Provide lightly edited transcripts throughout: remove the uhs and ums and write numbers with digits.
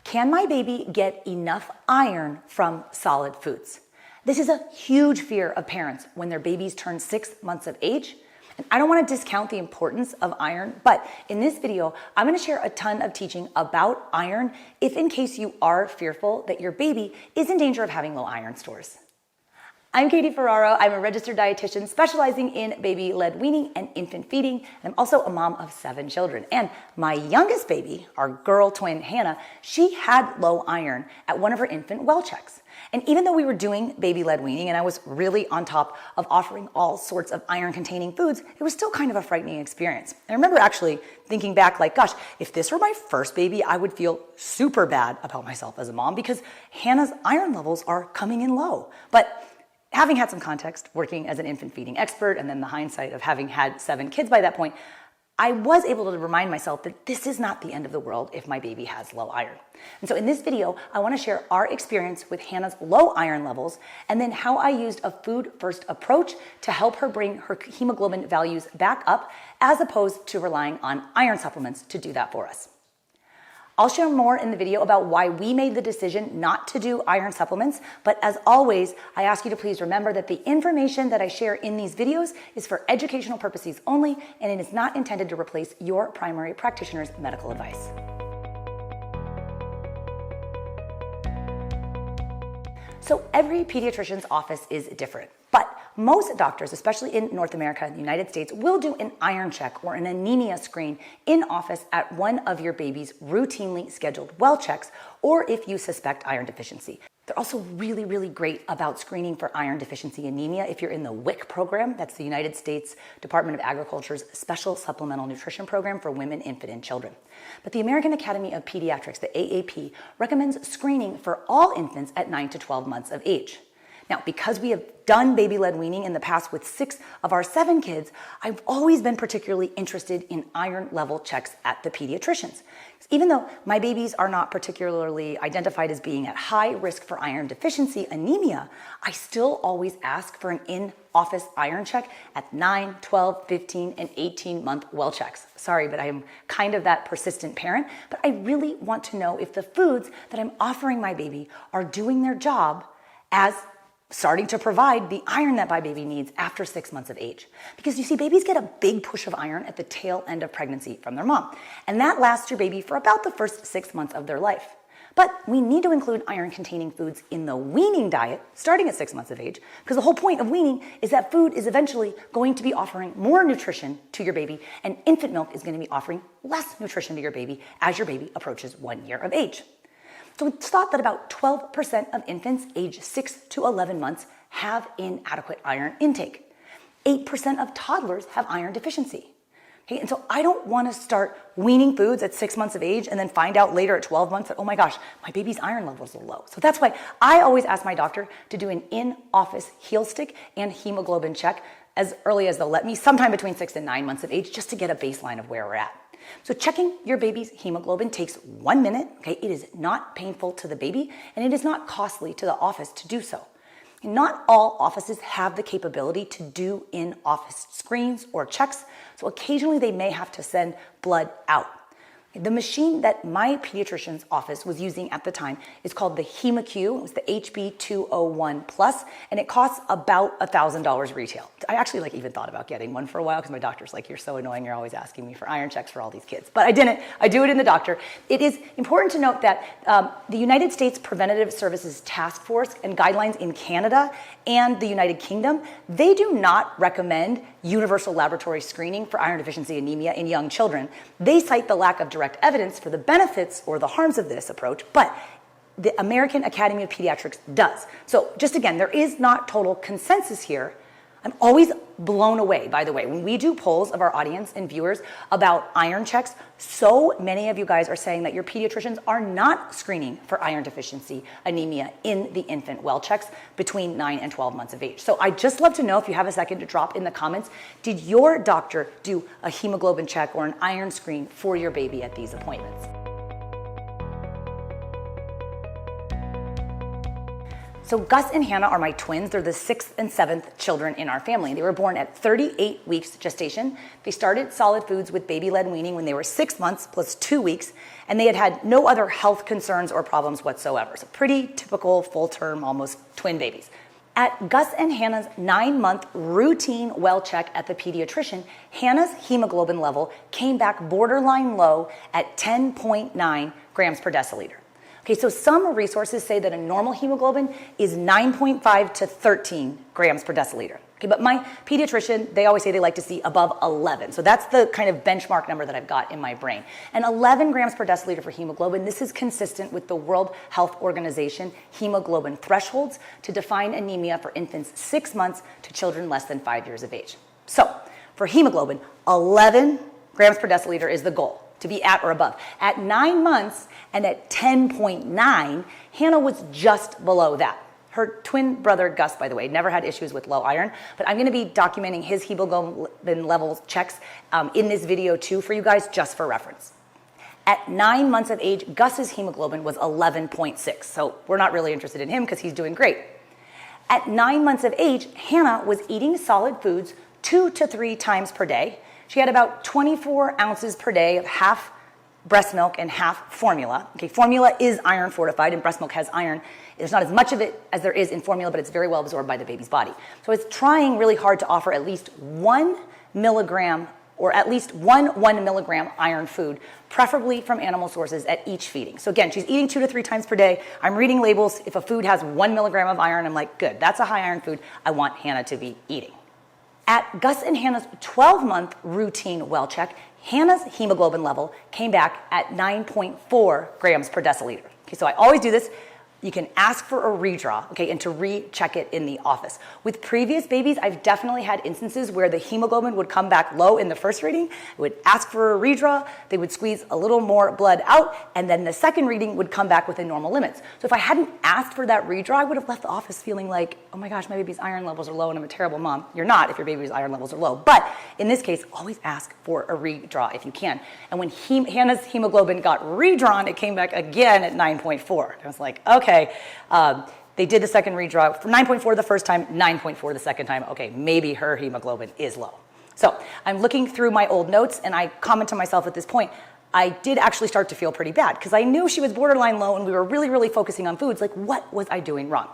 Can my baby get enough iron from solid foods? This is a huge fear of parents when their babies turn 6 months of age. And I don't want to discount the importance of iron, but in this video, I'm going to share a ton of teaching about iron if in case you are fearful that your baby is in danger of having low iron stores. I'm Ferraro. I'm a registered dietitian specializing in baby-led weaning and infant feeding. And I'm also a mom of 7 children. And my youngest baby, our girl twin Hannah, she had low iron at one of her infant well checks. And even though we were doing baby-led weaning and I was really on top of offering all sorts of iron-containing foods, it was still kind of a frightening experience. And I remember actually thinking back like, gosh, if this were my first baby, I would feel super bad about myself as a mom because Hannah's iron levels are coming in low. But having had some context working as an infant feeding expert and then the hindsight of having had 7 kids by that point, I was able to remind myself that this is not the end of the world if my baby has low iron. And so in this video, I want to share our experience with Hannah's low iron levels and then how I used a food-first approach to help her bring her hemoglobin values back up as opposed to relying on iron supplements to do that for us. I'll share more in the video about why we made the decision not to do iron supplements, but as always, I ask you to please remember that the information that I share in these videos is for educational purposes only, and it is not intended to replace your primary practitioner's medical advice. So every pediatrician's office is different, but most doctors, especially in North America and the United States, will do an iron check or an anemia screen in office at one of your baby's routinely scheduled well checks, or if you suspect iron deficiency. They're also really, really great about screening for iron deficiency anemia if you're in the WIC program. That's the United States Department of Agriculture's Special Supplemental Nutrition Program for women, infant, and children. But the American Academy of Pediatrics, the AAP, recommends screening for all infants at 9 to 12 months of age. Now, because we have done baby-led weaning in the past with 6 of our 7 kids, I've always been particularly interested in iron level checks at the pediatricians. Even though my babies are not particularly identified as being at high risk for iron deficiency anemia, I still always ask for an in-office iron check at 9, 12, 15, and 18-month well checks. Sorry, but I am kind of that persistent parent, but I really want to know if the foods that I'm offering my baby are doing their job as starting to provide the iron that my baby needs after 6 months of age. Because you see, babies get a big push of iron at the tail end of pregnancy from their mom. And that lasts your baby for about the first 6 months of their life. But we need to include iron-containing foods in the weaning diet starting at 6 months of age, because the whole point of weaning is that food is eventually going to be offering more nutrition to your baby, and infant milk is going to be offering less nutrition to your baby as your baby approaches 1 year of age. So it's thought that about 12% of infants aged 6 to 11 months have inadequate iron intake. 8% of toddlers have iron deficiency. Okay, and so I don't want to start weaning foods at 6 months of age and then find out later at 12 months that, oh my gosh, my baby's iron levels are low. So that's why I always ask my doctor to do an in-office heel stick and hemoglobin check as early as they'll let me, sometime between 6 and 9 months of age, just to get a baseline of where we're at. So checking your baby's hemoglobin takes 1 minute. Okay, it is not painful to the baby and it is not costly to the office to do so. And not all offices have the capability to do in-office screens or checks, so occasionally they may have to send blood out. The machine that my pediatrician's office was using at the time is called the HemoQ. It was the HB201 Plus, and it costs about $1,000 retail. I actually even thought about getting one for a while because my doctor's like, you're so annoying, you're always asking me for iron checks for all these kids. But I didn't. I do it in the doctor. It is important to note that the United States Preventative Services Task Force and guidelines in Canada and the United Kingdom, they do not recommend universal laboratory screening for iron deficiency anemia in young children. They cite the lack of direct evidence for the benefits or the harms of this approach, but the American Academy of Pediatrics does. So just again, there is not total consensus here. I'm always blown away, by the way, when we do polls of our audience and viewers about iron checks, so many of you guys are saying that your pediatricians are not screening for iron deficiency anemia in the infant well checks between 9 and 12 months of age. So I'd just love to know, if you have a second, to drop in the comments, did your doctor do a hemoglobin check or an iron screen for your baby at these appointments? So Gus and Hannah are my twins. They're the 6th and 7th children in our family. They were born at 38 weeks gestation. They started solid foods with baby-led weaning when they were 6 months plus 2 weeks, and they had had no other health concerns or problems whatsoever. So pretty typical full-term, almost twin babies. At Gus and Hannah's 9-month routine well check at the pediatrician, Hannah's hemoglobin level came back borderline low at 10.9 grams per deciliter. Okay, so some resources say that a normal hemoglobin is 9.5 to 13 grams per deciliter. Okay, but my pediatrician, they always say they like to see above 11. So that's the kind of benchmark number that I've got in my brain. And 11 grams per deciliter for hemoglobin, this is consistent with the World Health Organization hemoglobin thresholds to define anemia for infants 6 months to children less than 5 years of age. So for hemoglobin, 11 grams per deciliter is the goal, to be at or above. At 9 months and at 10.9, Hannah was just below that. Her twin brother, Gus, by the way, never had issues with low iron, but I'm going to be documenting his hemoglobin level checks in this video too for you guys, just for reference. At 9 months of age, Gus's hemoglobin was 11.6, so we're not really interested in him because he's doing great. At 9 months of age, Hannah was eating solid foods 2 to 3 times per day. She had about 24 ounces per day of half breast milk and half formula. Okay, formula is iron fortified and breast milk has iron. There's not as much of it as there is in formula, but it's very well absorbed by the baby's body. So it's trying really hard to offer at least 1 milligram or at least one 1 milligram iron food, preferably from animal sources at each feeding. So again, she's eating 2 to 3 times per day. I'm reading labels. If a food has 1 milligram of iron, I'm like, good, that's a high iron food I want Hannah to be eating. At Gus and Hannah's 12-month routine well check, Hannah's hemoglobin level came back at 9.4 grams per deciliter. Okay, so I always do this. You can ask for a redraw, okay, and to recheck it in the office. With previous babies, I've definitely had instances where the hemoglobin would come back low in the first reading. I would ask for a redraw, they would squeeze a little more blood out, and then the second reading would come back within normal limits. So if I hadn't asked for that redraw, I would have left the office feeling like, oh my gosh, my baby's iron levels are low and I'm a terrible mom. You're not if your baby's iron levels are low. But in this case, always ask for a redraw if you can. And when Hannah's hemoglobin got redrawn, it came back again at 9.4. I was like, okay. They did the second redraw for 9.4 the first time, 9.4 the second time. Okay, maybe her hemoglobin is low. So I'm looking through my old notes and I comment to myself at this point, I did actually start to feel pretty bad because I knew she was borderline low and we were really, really focusing on foods. Like, what was I doing wrong?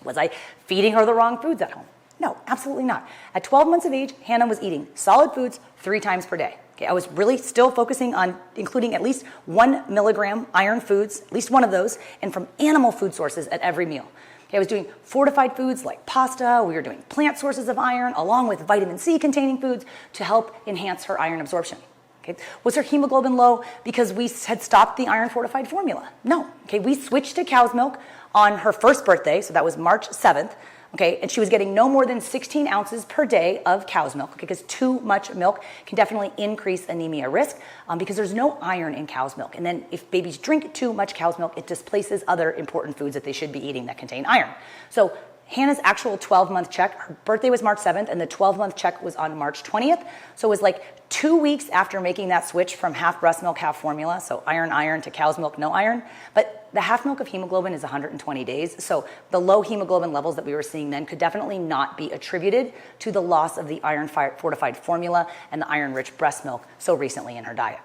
Was I feeding her the wrong foods at home? No, absolutely not. At 12 months of age, Hannah was eating solid foods 3 times per day. Okay, I was really still focusing on including at least 1 milligram iron foods, at least one of those, and from animal food sources at every meal. Okay, I was doing fortified foods like pasta. We were doing plant sources of iron along with vitamin C containing foods to help enhance her iron absorption. Okay, was her hemoglobin low because we had stopped the iron fortified formula? No. Okay, we switched to cow's milk on her first birthday, so that was March 7th. Okay, and she was getting no more than 16 ounces per day of cow's milk, okay, because too much milk can definitely increase anemia risk because there's no iron in cow's milk. And then if babies drink too much cow's milk, it displaces other important foods that they should be eating that contain iron. So Hannah's actual 12-month check, her birthday was March 7th, and the 12-month check was on March 20th. So it was like 2 weeks after making that switch from half breast milk, half formula, so iron to cow's milk, no iron. But the half milk of hemoglobin is 120 days, so the low hemoglobin levels that we were seeing then could definitely not be attributed to the loss of the iron fortified formula and the iron-rich breast milk so recently in her diet.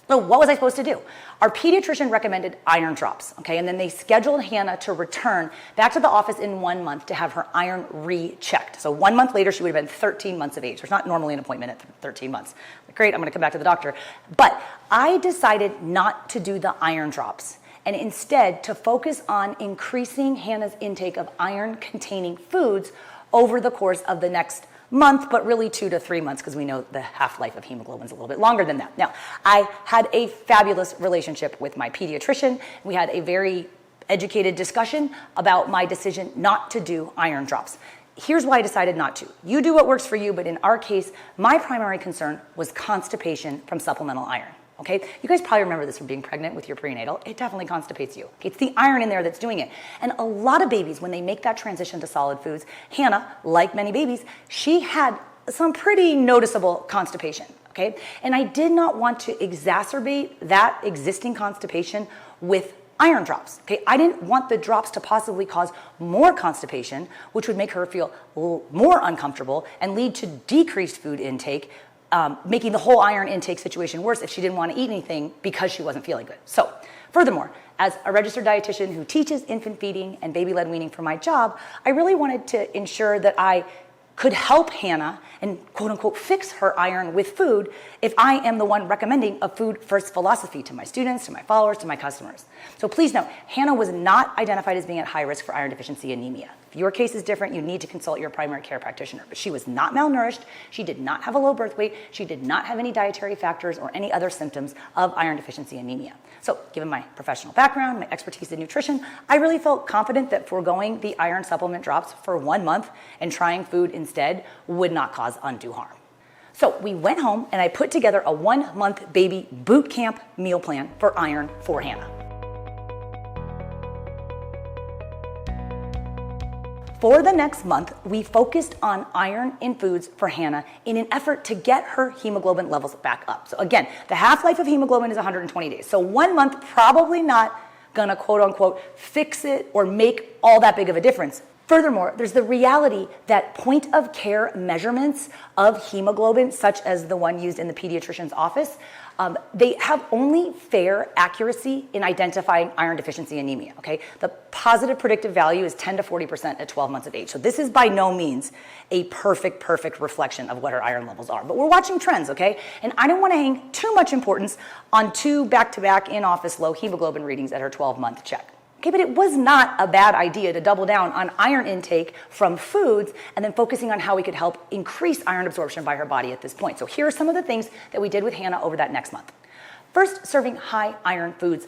So what was I supposed to do? Our pediatrician recommended iron drops, okay? And then they scheduled Hannah to return back to the office in 1 month to have her iron rechecked. So 1 month later, she would have been 13 months of age. There's not normally an appointment at 13 months. Great, I'm gonna come back to the doctor. But I decided not to do the iron drops and instead to focus on increasing Hannah's intake of iron-containing foods over the course of the next month, but really 2 to 3 months because we know the half-life of hemoglobin is a little bit longer than that. Now, I had a fabulous relationship with my pediatrician. We had a very educated discussion about my decision not to do iron drops. Here's why I decided not to. You do what works for you, but in our case, my primary concern was constipation from supplemental iron. Okay, you guys probably remember this from being pregnant with your prenatal. It definitely constipates you. Okay, it's the iron in there that's doing it. And a lot of babies, when they make that transition to solid foods, Hannah, like many babies, she had some pretty noticeable constipation. Okay, and I did not want to exacerbate that existing constipation with iron drops. Okay, I didn't want the drops to possibly cause more constipation, which would make her feel more uncomfortable and lead to decreased food intake, making the whole iron intake situation worse if she didn't want to eat anything because she wasn't feeling good. So, furthermore, as a registered dietitian who teaches infant feeding and baby-led weaning for my job, I really wanted to ensure that I could help Hannah and quote unquote fix her iron with food if I am the one recommending a food first philosophy to my students, to my followers, to my customers. So please note, Hannah was not identified as being at high risk for iron deficiency anemia. If your case is different, you need to consult your primary care practitioner. But she was not malnourished, she did not have a low birth weight, she did not have any dietary factors or any other symptoms of iron deficiency anemia. So given my professional background, my expertise in nutrition, I really felt confident that foregoing the iron supplement drops for 1 month and trying food instead would not cause undue harm. So we went home and I put together a 1-month baby boot camp meal plan for iron for Hannah. For the next month, we focused on iron in foods for Hannah in an effort to get her hemoglobin levels back up. So again, the half-life of hemoglobin is 120 days. So 1 month probably not gonna quote unquote fix it or make all that big of a difference. Furthermore, there's the reality that point of care measurements of hemoglobin, such as the one used in the pediatrician's office, they have only fair accuracy in identifying iron deficiency anemia, okay? The positive predictive value is 10 to 40% at 12 months of age. So this is by no means a perfect reflection of what her iron levels are. But we're watching trends, okay? And I don't want to hang too much importance on 2 back-to-back in-office low hemoglobin readings at her 12-month check. Okay, but it was not a bad idea to double down on iron intake from foods and then focusing on how we could help increase iron absorption by her body at this point. So here are some of the things that we did with Hannah over that next month. First, serving high iron foods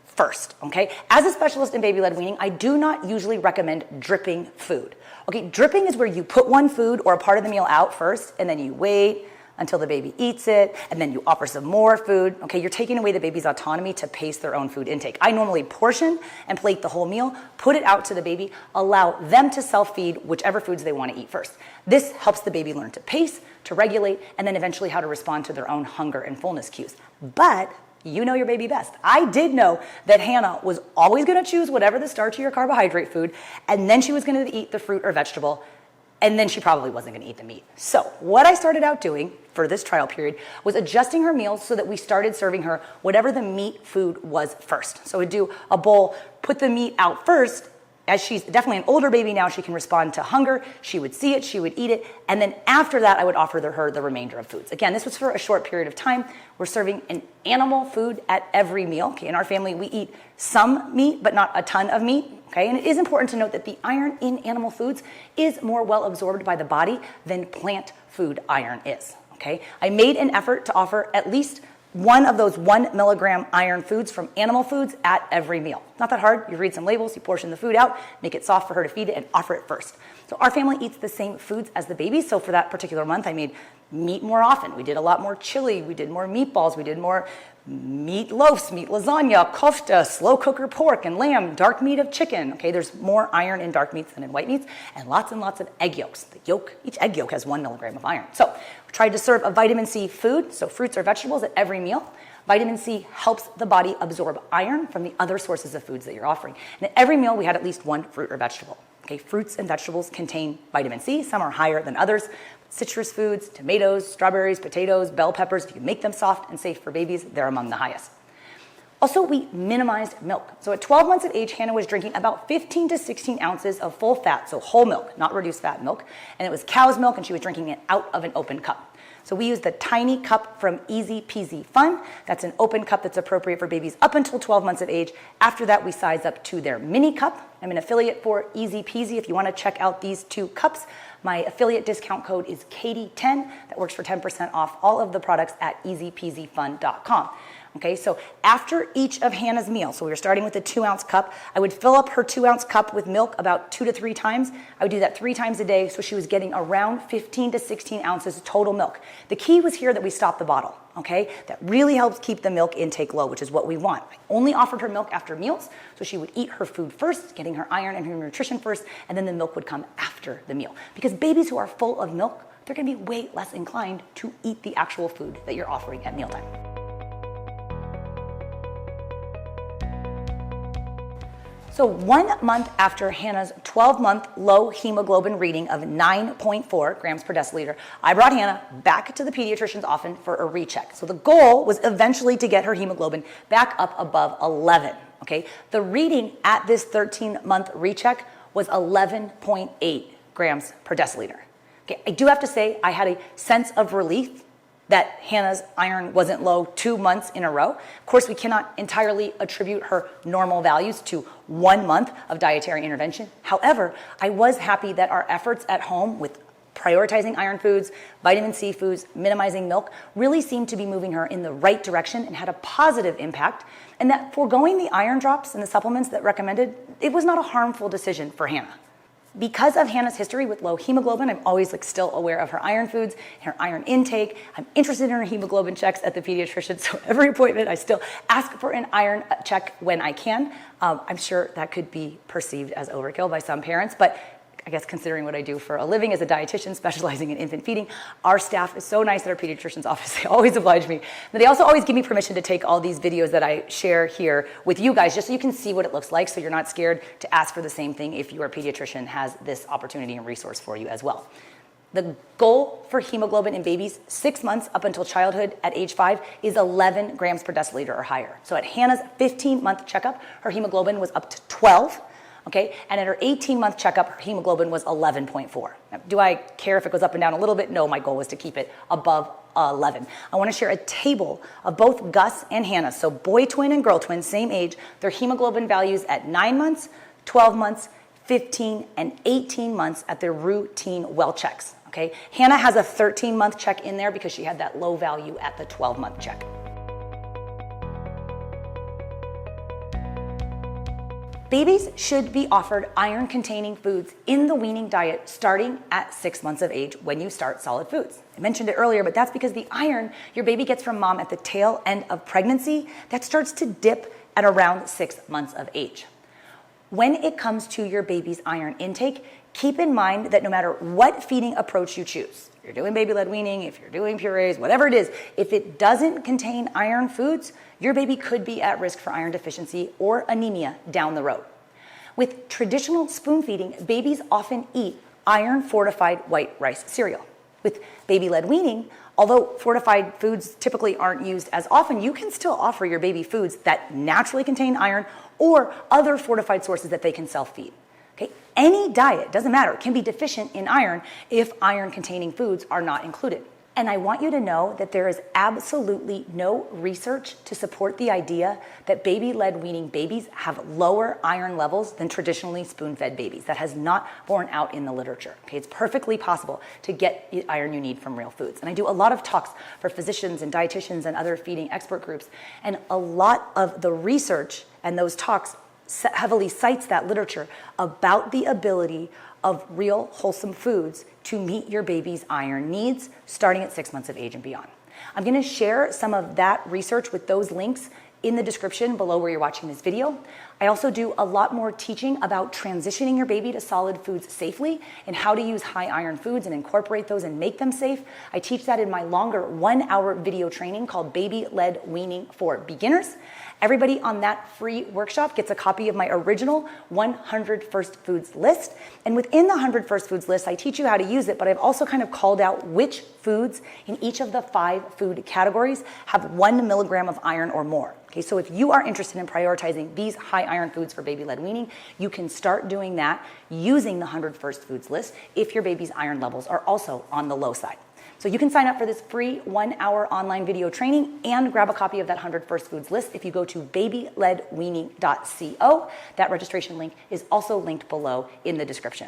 first, okay? As a specialist in baby-led weaning, I do not usually recommend dripping food. Okay, dripping is where you put one food or a part of the meal out first and then you wait until the baby eats it, and then you offer some more food. Okay, you're taking away the baby's autonomy to pace their own food intake. I normally portion and plate the whole meal, put it out to the baby, allow them to self-feed whichever foods they want to eat first. This helps the baby learn to pace, to regulate, and then eventually how to respond to their own hunger and fullness cues. But you know your baby best. I did know that Hannah was always going to choose whatever the starchy or carbohydrate food, and then she was going to eat the fruit or vegetable, and then she probably wasn't going to eat the meat. So what I started out doing for this trial period was adjusting her meals so that we started serving her whatever the meat food was first. So we'd do a bowl, put the meat out first. As she's definitely an older baby now, she can respond to hunger. She would see it, she would eat it. And then after that, I would offer her the remainder of foods. Again, this was for a short period of time. We're serving an animal food at every meal. Okay, in our family, we eat some meat, but not a ton of meat. Okay, and it is important to note that the iron in animal foods is more well absorbed by the body than plant food iron is. Okay, I made an effort to offer at least one of those 1 milligram iron foods from animal foods at every meal. Not that hard. You read some labels, you portion the food out, make it soft for her to feed it, and offer it first. So our family eats the same foods as the baby. So for that particular month, I made meat more often. We did a lot more chili. We did more meatballs. We did more meat loaves, meat lasagna, kofta, slow cooker pork and lamb, dark meat of chicken. Okay, there's more iron in dark meats than in white meats, and lots of egg yolks. The yolk, each egg yolk has 1 milligram of iron. So we tried to serve a vitamin C food, so fruits or vegetables at every meal. Vitamin C helps the body absorb iron from the other sources of foods that you're offering. And at every meal, we had at least 1 fruit or vegetable. Okay, fruits and vegetables contain vitamin C. Some are higher than others. Citrus foods, tomatoes, strawberries, potatoes, bell peppers, if you make them soft and safe for babies, they're among the highest. Also, we minimized milk. So at 12 months of age, Hannah was drinking about 15 to 16 ounces of full fat, so whole milk, not reduced fat milk. And it was cow's milk, and she was drinking it out of an open cup. So we used the tiny cup from Easy Peasy Fun. That's an open cup that's appropriate for babies up until 12 months of age. After that, we size up to their mini cup. I'm an affiliate for Easy Peasy. If you want to check out these 2 cups, my affiliate discount code is Katie10. That works for 10% off all of the products at easypeasyfun.com. Okay, so after each of Hannah's meals, so we were starting with a 2-ounce cup, I would fill up her 2-ounce cup with milk about 2 to 3 times. I would do that 3 times a day, so she was getting around 15 to 16 ounces total milk. The key was here that we stopped the bottle, okay? That really helps keep the milk intake low, which is what we want. I only offered her milk after meals, so she would eat her food first, getting her iron and her nutrition first, and then the milk would come after the meal. Because babies who are full of milk, they're gonna be way less inclined to eat the actual food that you're offering at mealtime. So 1 month after Hannah's 12-month low hemoglobin reading of 9.4 grams per deciliter, I brought Hannah back to the pediatrician's office for a recheck. So the goal was eventually to get her hemoglobin back up above 11, okay? The reading at this 13-month recheck was 11.8 grams per deciliter. Okay, I do have to say I had a sense of relief that Hannah's iron wasn't low 2 months in a row. Of course, we cannot entirely attribute her normal values to 1 month of dietary intervention. However, I was happy that our efforts at home with prioritizing iron foods, vitamin C foods, minimizing milk, really seemed to be moving her in the right direction and had a positive impact, and that foregoing the iron drops and the supplements that recommended, it was not a harmful decision for Hannah. Because of Hannah's history with low hemoglobin, I'm always still aware of her iron foods, her iron intake. I'm interested in her hemoglobin checks at the pediatrician, so every appointment I still ask for an iron check when I can. I'm sure that could be perceived as overkill by some parents, but I guess considering what I do for a living as a dietitian specializing in infant feeding, our staff is so nice at our pediatrician's office. They always oblige me. But they also always give me permission to take all these videos that I share here with you guys, just so you can see what it looks like, so you're not scared to ask for the same thing if your pediatrician has this opportunity and resource for you as well. The goal for hemoglobin in babies 6 months up until childhood at age 5 is 11 grams per deciliter or higher. So at Hannah's 15-month checkup, her hemoglobin was up to 12. Okay, and at her 18-month checkup, her hemoglobin was 11.4. Now, do I care if it goes up and down a little bit? No, my goal was to keep it above 11. I want to share a table of both Gus and Hannah, so boy twin and girl twin, same age, their hemoglobin values at 9 months, 12 months, 15, and 18 months at their routine well checks. Okay, Hannah has a 13-month check in there because she had that low value at the 12-month check. Babies should be offered iron-containing foods in the weaning diet starting at 6 months of age when you start solid foods. I mentioned it earlier, but that's because the iron your baby gets from mom at the tail end of pregnancy, that starts to dip at around 6 months of age. When it comes to your baby's iron intake, keep in mind that no matter what feeding approach you choose, if you're doing baby-led weaning, if you're doing purees, whatever it is, if it doesn't contain iron foods, your baby could be at risk for iron deficiency or anemia down the road. With traditional spoon feeding, babies often eat iron-fortified white rice cereal. With baby-led weaning, although fortified foods typically aren't used as often, you can still offer your baby foods that naturally contain iron or other fortified sources that they can self-feed. Okay? Any diet, doesn't matter, can be deficient in iron if iron-containing foods are not included. And I want you to know that there is absolutely no research to support the idea that baby-led weaning babies have lower iron levels than traditionally spoon-fed babies. That has not borne out in the literature. Okay, it's perfectly possible to get the iron you need from real foods. And I do a lot of talks for physicians and dietitians and other feeding expert groups. And a lot of the research and those talks heavily cites that literature about the ability of real wholesome foods to meet your baby's iron needs starting at 6 months of age and beyond. I'm going to share some of that research with those links in the description below where you're watching this video. I also do a lot more teaching about transitioning your baby to solid foods safely and how to use high iron foods and incorporate those and make them safe. I teach that in my longer 1-hour video training called Baby-Led Weaning for Beginners. Everybody on that free workshop gets a copy of my original 100 First Foods list. And within the 100 First Foods list, I teach you how to use it, but I've also kind of called out which foods in each of the 5 food categories have 1 milligram of iron or more. Okay, so if you are interested in prioritizing these high iron foods for baby-led weaning, you can start doing that using the 100 First Foods list if your baby's iron levels are also on the low side. So you can sign up for this free 1-hour online video training and grab a copy of that 100 First Foods list if you go to babyledweaning.co. That registration link is also linked below in the description.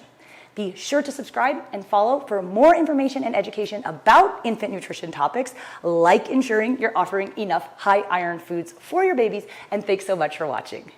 Be sure to subscribe and follow for more information and education about infant nutrition topics, like ensuring you're offering enough high iron foods for your babies. And thanks so much for watching.